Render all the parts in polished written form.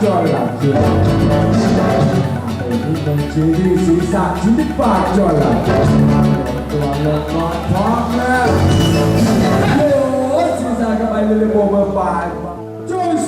จอหลับจริงนี่เป็นชีวิตศีรษะชีวิตปากจอหลับตัวลงนอนพร้อมแล้วโอ้ยศีรษะก็ไปเลยโบเบอร์ปากจุ๊ส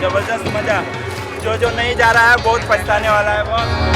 जबरदस्त मजा जो नहीं जा रहा है बहुत पछताने वाला है बहुत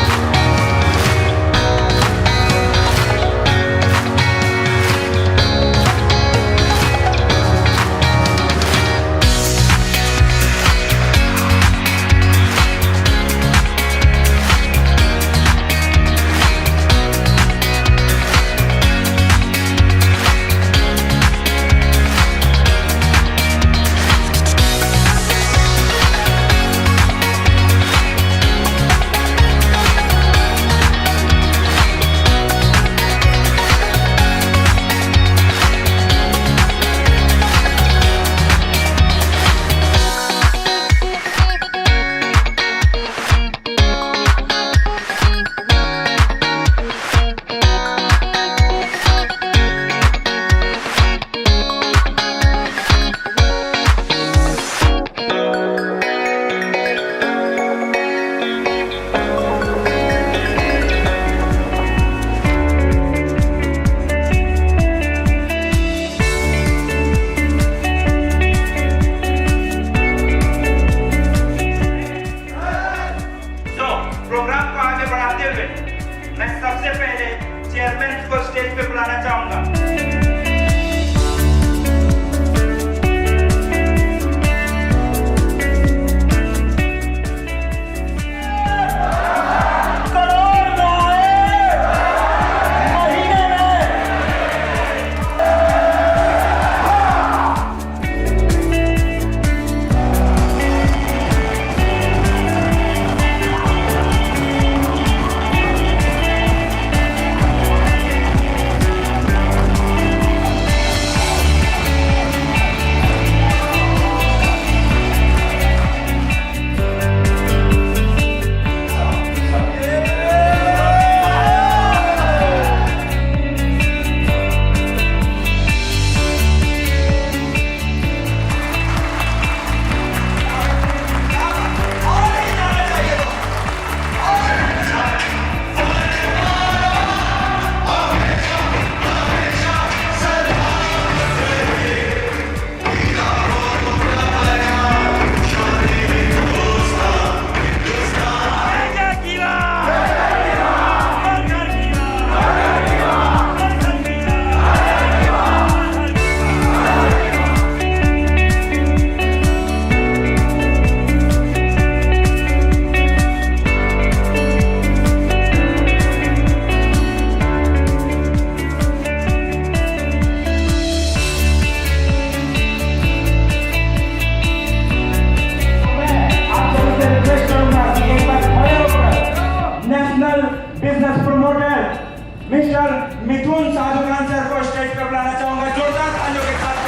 मिस्टर मिथुन साधु खान सर को स्टेज पर बुलाना चाहूंगा जोरदार तालियों के साथ।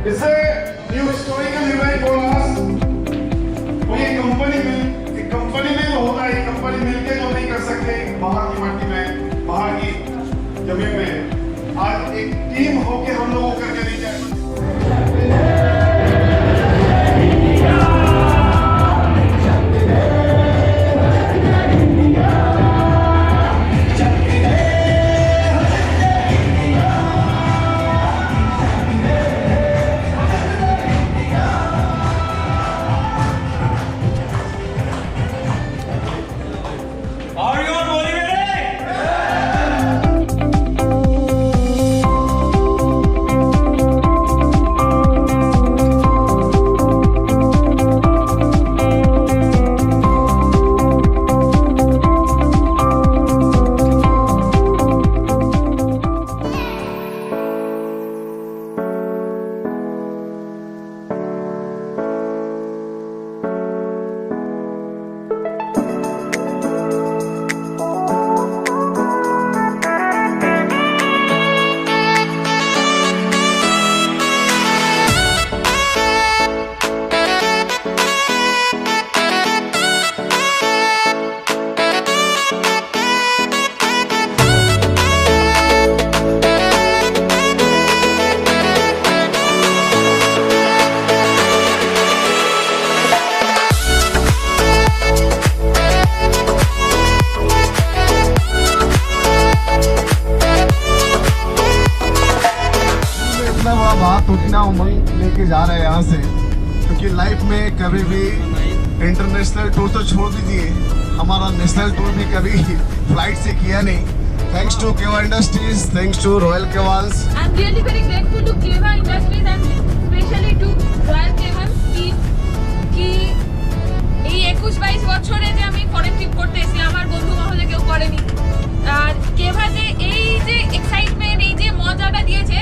It's a new historical event for us. कोई कंपनी में जो होता है, कंपनी मिलके जो नहीं कर सकते बाहर की मट्टी में, बाहर की जमीन में, आज एक टीम होके हम लोगों करके नहीं जाए। उतना उमंग लेके जा रहे हैं यहाँ से, क्योंकि लाइफ में कभी भी इंटरनेशनल टूर तो छोड़ दीजिए, हमारा नेशनल टूर भी कभी फ्लाइट से किया नहीं। Thanks to Keva industries, thanks to royal Kevals. I am really very grateful to Keva industries and specially to royal Kevals team কি এই 21-22 বছরে যে আমি ফরেন ট্রিপ করতে এসেছি আমার বন্ধু মহলে কেউ করেনি। আর কেভা যে এই যে এক্সাইটমেন্ট এই যে মজাটা দিয়েছে